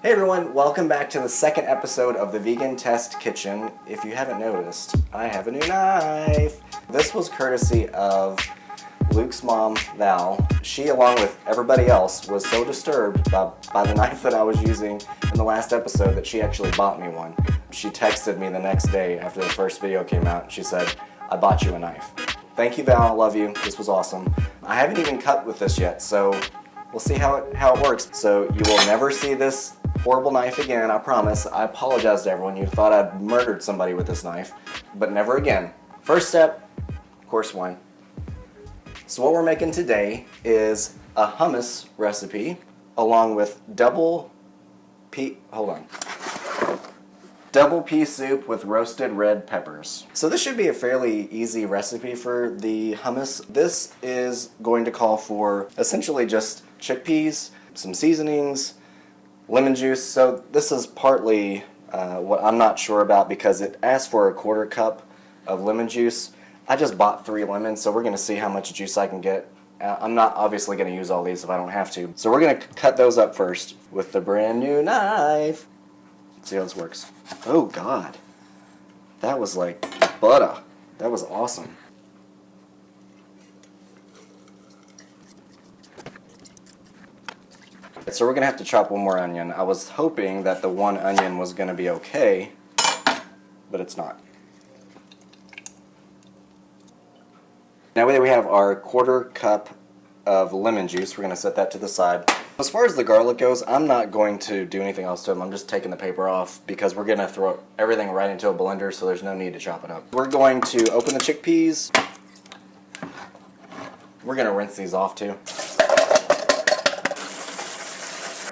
Hey everyone, welcome back to the second episode of the Vegan Test Kitchen. If you haven't noticed, I have a new knife. This was courtesy of Luke's mom, Val. She, along with everybody else, was so disturbed by the knife that I was using in the last episode that she actually bought me one. She texted me the next day after the first video came out. She said, "I bought you a knife." Thank you, Val. I love you. This was awesome. I haven't even cut with this yet, so we'll see how it works. So you will never see this horrible knife again, I promise. I apologize to everyone. You thought I'd murdered somebody with this knife, but never again. First step, course one. So what we're making today is a hummus recipe along with double pea soup with roasted red peppers. So this should be a fairly easy recipe for the hummus. This is going to call for essentially just chickpeas, some seasonings, lemon juice. So this is partly what I'm not sure about because it asks for a 1/4 cup of lemon juice. I just bought 3 lemons, so we're going to see how much juice I can get. I'm not obviously going to use all these if I don't have to. So we're going to cut those up first with the brand new knife. Let's see how this works. Oh God, that was like butter. That was awesome. So we're going to have to chop one more onion. I was hoping that the one onion was going to be okay, but it's not. Now that we have our 1/4 cup of lemon juice, we're going to set that to the side. As far as the garlic goes, I'm not going to do anything else to them. I'm just taking the paper off because we're going to throw everything right into a blender, so there's no need to chop it up. We're going to open the chickpeas. We're going to rinse these off too.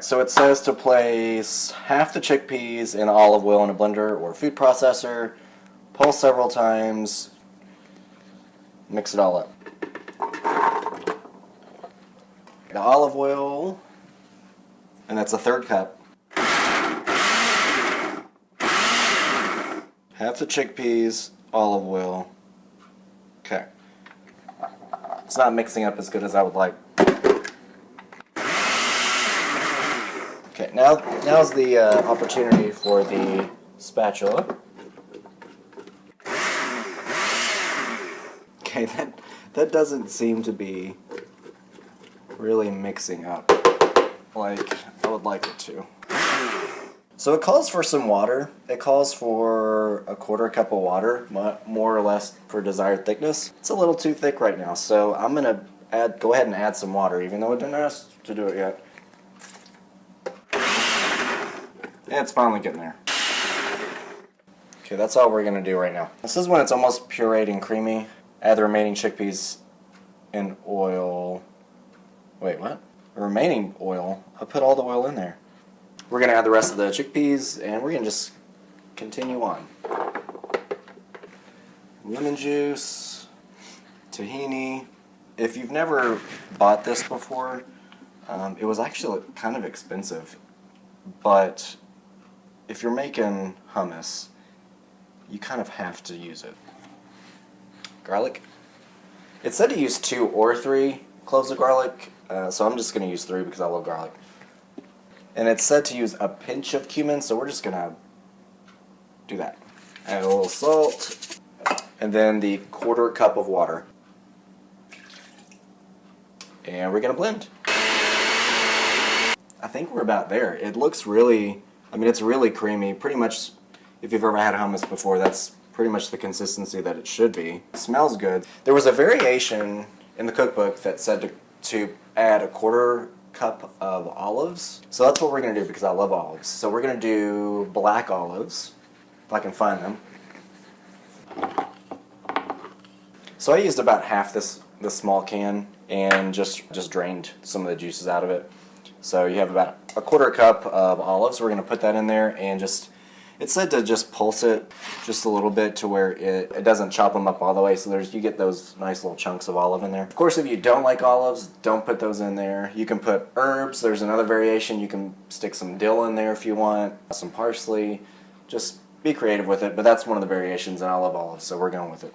So it says to place half the chickpeas in olive oil in a blender or food processor, pulse several times, mix it all up. The olive oil, and that's a 1/3 cup. Half the chickpeas, olive oil. Okay. It's not mixing up as good as I would like. Okay, now's the opportunity for the spatula. Okay, that doesn't seem to be really mixing up like I would like it to. So it calls for some water. It calls for a 1/4 cup of water, more or less for desired thickness. It's a little too thick right now, so I'm gonna go ahead and add some water, even though it didn't ask to do it yet. Yeah, it's finally getting there. Okay, that's all we're going to do right now. This is when it's almost pureed and creamy. Add the remaining chickpeas in oil. Wait, what? The remaining oil? I put all the oil in there. We're going to add the rest of the chickpeas, and we're going to just continue on. Lemon juice, tahini. If you've never bought this before, it was actually kind of expensive, but if you're making hummus, you kind of have to use it. Garlic. It said to use 2 or 3 cloves of garlic, so I'm just going to use 3 because I love garlic. And it said to use a pinch of cumin, so we're just going to do that. Add a little salt, and then the 1/4 cup of water. And we're going to blend. I think we're about there. It looks really, it's really creamy. Pretty much, if you've ever had hummus before, that's pretty much the consistency that it should be. It smells good. There was a variation in the cookbook that said to add a 1/4 cup of olives. So that's what we're going to do because I love olives. So we're going to do black olives, if I can find them. So I used about half this small can and just drained some of the juices out of it. So you have about a 1/4 cup of olives. We're going to put that in there and it said to just pulse it just a little bit to where it doesn't chop them up all the way. So you get those nice little chunks of olive in there. Of course, if you don't like olives, don't put those in there. You can put herbs. There's another variation. You can stick some dill in there if you want, some parsley. Just be creative with it, but that's one of the variations, and I love olives, so we're going with it.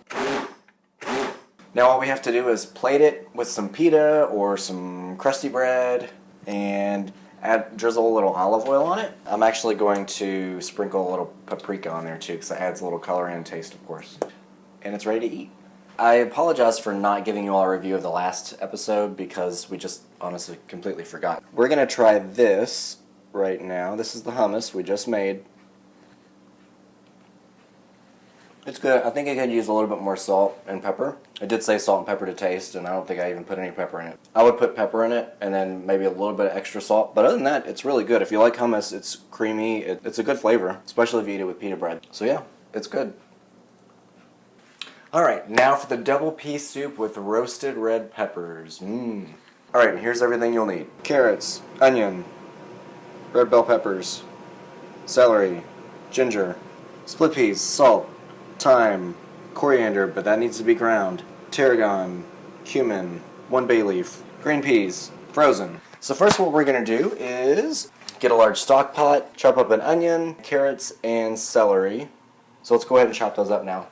Now all we have to do is plate it with some pita or some crusty bread and drizzle a little olive oil on it. I'm actually going to sprinkle a little paprika on there too, because it adds a little color and taste, of course. And it's ready to eat. I apologize for not giving you all a review of the last episode because we just honestly completely forgot. We're going to try this right now. This is the hummus we just made. It's good. I think I could use a little bit more salt and pepper. I did say salt and pepper to taste, and I don't think I even put any pepper in it. I would put pepper in it and then maybe a little bit of extra salt. But other than that, it's really good. If you like hummus, it's creamy. It's a good flavor, especially if you eat it with pita bread. So yeah, it's good. Alright, now for the double pea soup with roasted red peppers. Alright, here's everything you'll need. Carrots, onion, red bell peppers, celery, ginger, split peas, salt, thyme, coriander, but that needs to be ground, tarragon, cumin, 1 bay leaf, green peas, frozen. So first what we're going to do is get a large stock pot, chop up an onion, carrots, and celery. So let's go ahead and chop those up now.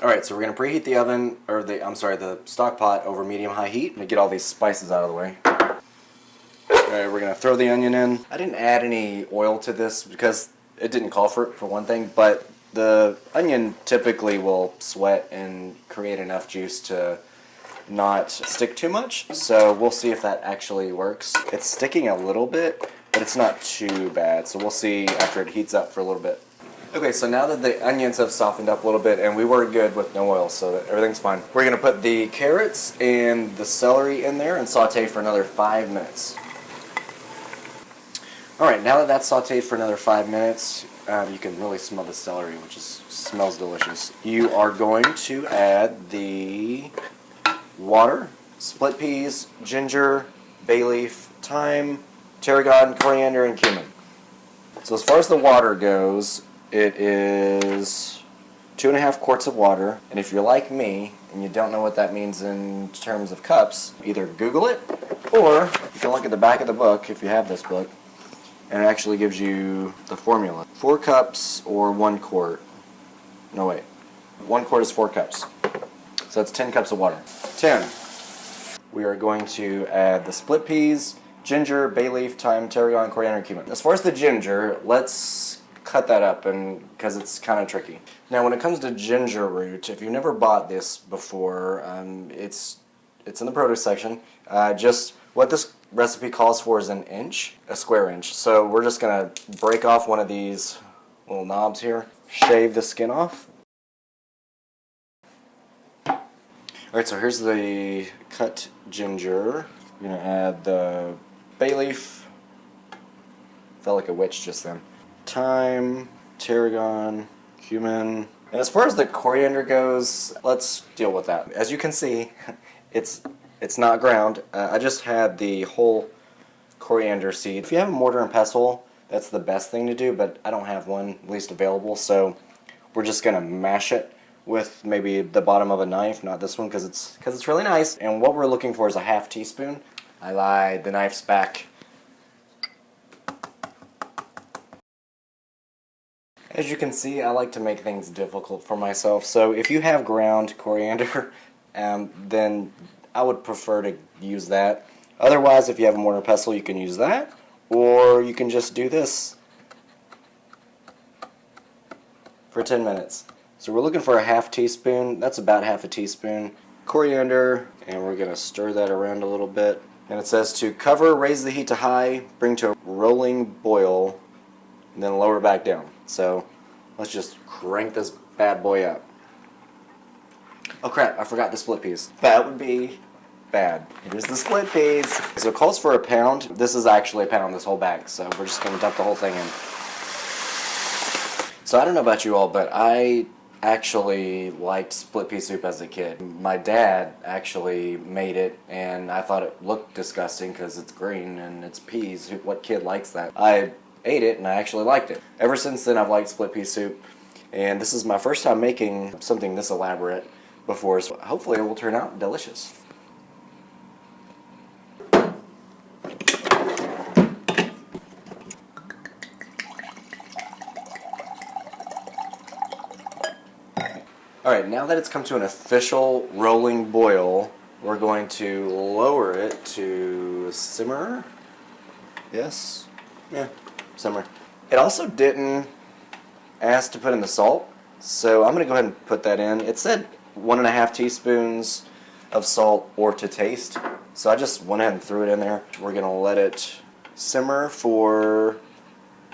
Alright, so we're going to preheat the oven, or the stock pot over medium-high heat and get all these spices out of the way. Alright, we're going to throw the onion in. I didn't add any oil to this because it didn't call for it, for one thing, but the onion typically will sweat and create enough juice to not stick too much, so we'll see if that actually works. It's sticking a little bit, but it's not too bad, so we'll see after it heats up for a little bit. Okay, so now that the onions have softened up a little bit, and we were good with no oil, so that everything's fine, we're going to put the carrots and the celery in there and saute for another 5 minutes. Alright, now that that's sauteed for another 5 minutes, you can really smell the celery, which smells delicious. You are going to add the water, split peas, ginger, bay leaf, thyme, tarragon, coriander, and cumin. So as far as the water goes, it is 2.5 quarts of water, and if you're like me and you don't know what that means in terms of cups, either Google it, or you can look at the back of the book if you have this book, and it actually gives you the formula. 4 cups or 1 quart. No, wait. 1 quart is 4 cups. So that's 10 cups of water. 10. We are going to add the split peas, ginger, bay leaf, thyme, tarragon, coriander, and cumin. As far as the ginger, let's cut that up because it's kind of tricky. Now when it comes to ginger root, if you've never bought this before, it's in the produce section. Just what this recipe calls for is a square inch. So we're just going to break off one of these little knobs here, shave the skin off. Alright, so here's the cut ginger. We're going to add the bay leaf. Felt like a witch just then. Thyme, tarragon, cumin. And as far as the coriander goes, let's deal with that. As you can see, it's not ground. I just had the whole coriander seed. If you have a mortar and pestle, that's the best thing to do, but I don't have one, at least available, so we're just going to mash it with maybe the bottom of a knife, not this one because it's really nice. And what we're looking for is a 1/2 teaspoon. I lied, the knife's back. As you can see, I like to make things difficult for myself, so if you have ground coriander, then I would prefer to use that. Otherwise, if you have a mortar and pestle, you can use that, or you can just do this for 10 minutes. So we're looking for a 1/2 teaspoon, that's about 1/2 teaspoon, coriander, and we're going to stir that around a little bit. And it says to cover, raise the heat to high, bring to a rolling boil, and then lower back down. So let's just crank this bad boy up. Oh crap, I forgot the split peas. That would be bad. Here's the split peas. So it calls for 1 pound. This is actually 1 pound, this whole bag. So we're just going to dump the whole thing in. So I don't know about you all, but I actually liked split pea soup as a kid. My dad actually made it, and I thought it looked disgusting because it's green and it's peas. What kid likes that? I ate it and I actually liked it. Ever since then I've liked split pea soup, and this is my first time making something this elaborate before, so hopefully it will turn out delicious. Alright, now that it's come to an official rolling boil, we're going to lower it to simmer. Yes? Yeah, simmer. It also didn't ask to put in the salt, so I'm going to go ahead and put that in. It said 1.5 teaspoons of salt or to taste, so I just went ahead and threw it in there. We're going to let it simmer for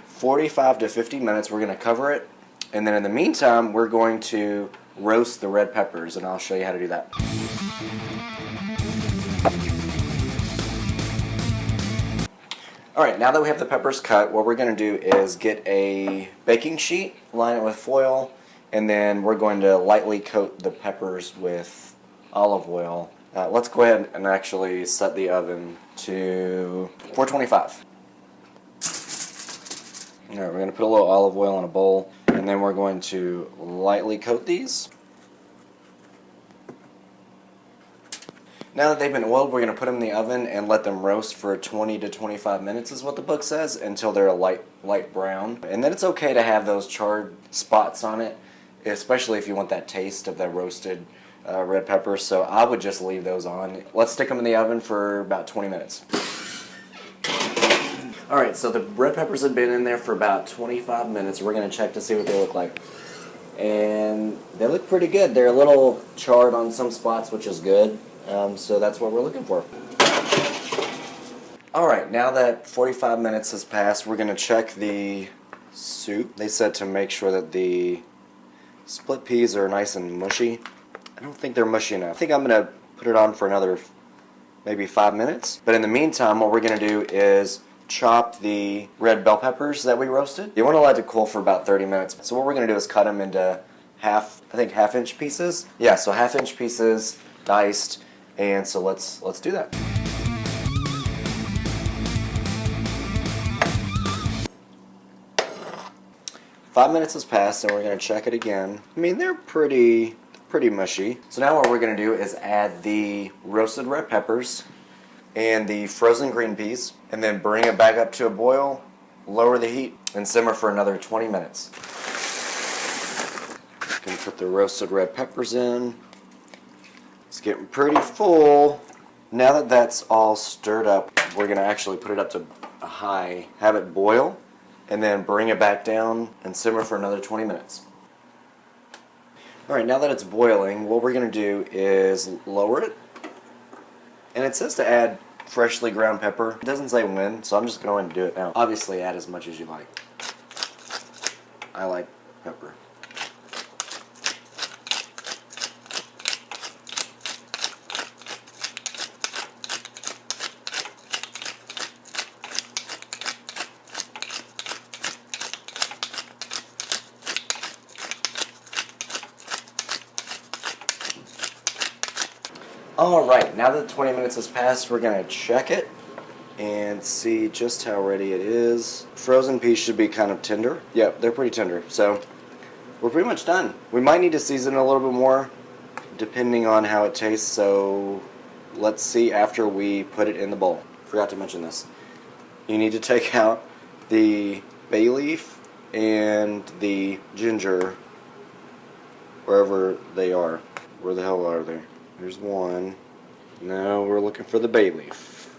45 to 50 minutes. We're going to cover it, and then in the meantime, we're going to roast the red peppers, and I'll show you how to do that. Alright, now that we have the peppers cut, what we're going to do is get a baking sheet, line it with foil, and then we're going to lightly coat the peppers with olive oil. Let's go ahead and actually set the oven to 425. Alright, we're going to put a little olive oil in a bowl, and then we're going to lightly coat these. Now that they've been oiled, we're going to put them in the oven and let them roast for 20 to 25 minutes is what the book says, until they're a light brown. And then it's okay to have those charred spots on it, especially if you want that taste of that roasted red pepper. So I would just leave those on. Let's stick them in the oven for about 20 minutes. Alright, so the red peppers have been in there for about 25 minutes. We're going to check to see what they look like. And they look pretty good. They're a little charred on some spots, which is good. So that's what we're looking for. Alright, now that 45 minutes has passed, we're going to check the soup. They said to make sure that the split peas are nice and mushy. I don't think they're mushy enough. I think I'm going to put it on for another maybe 5 minutes. But in the meantime, what we're going to do is chop the red bell peppers that we roasted. You want to let it cool for about 30 minutes. So what we're going to do is cut them into half-inch pieces. Yeah, so half-inch pieces, diced. And so let's do that. Five minutes has passed, and we're going to check it again. I mean, they're pretty mushy. So now what we're going to do is add the roasted red peppers and the frozen green peas, and then bring it back up to a boil, lower the heat, and simmer for another 20 minutes. Going to put the roasted red peppers in. It's getting pretty full. Now that that's all stirred up, we're going to actually put it up to a high, have it boil, and then bring it back down and simmer for another 20 minutes. Alright, now that it's boiling, what we're going to do is lower it. And it says to add freshly ground pepper. It doesn't say when, so I'm just going to do it now. Obviously, add as much as you like. I like pepper. Alright, now that 20 minutes has passed, we're going to check it and see just how ready it is. Frozen peas should be kind of tender. Yep, they're pretty tender. So, we're pretty much done. We might need to season it a little bit more, depending on how it tastes, so let's see after we put it in the bowl. Forgot to mention this. You need to take out the bay leaf and the ginger, wherever they are. Where the hell are they? There's one. Now we're looking for the bay leaf.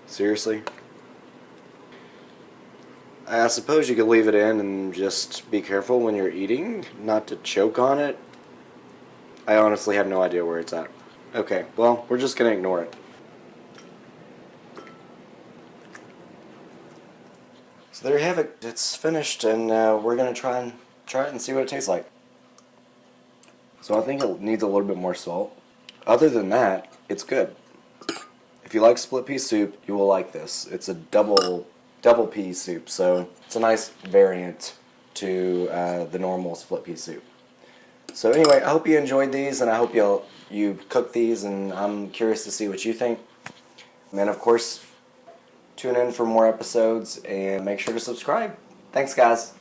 Seriously? I suppose you could leave it in and just be careful when you're eating, not to choke on it. I honestly have no idea where it's at. Okay, well, we're just going to ignore it. So there you have it. It's finished, and we're going to try it and see what it tastes like. So I think it needs a little bit more salt. Other than that, it's good. If you like split pea soup, you will like this. It's a double pea soup, so it's a nice variant to the normal split pea soup. So anyway, I hope you enjoyed these, and I hope you cook these, and I'm curious to see what you think. And of course, tune in for more episodes, and make sure to subscribe. Thanks, guys.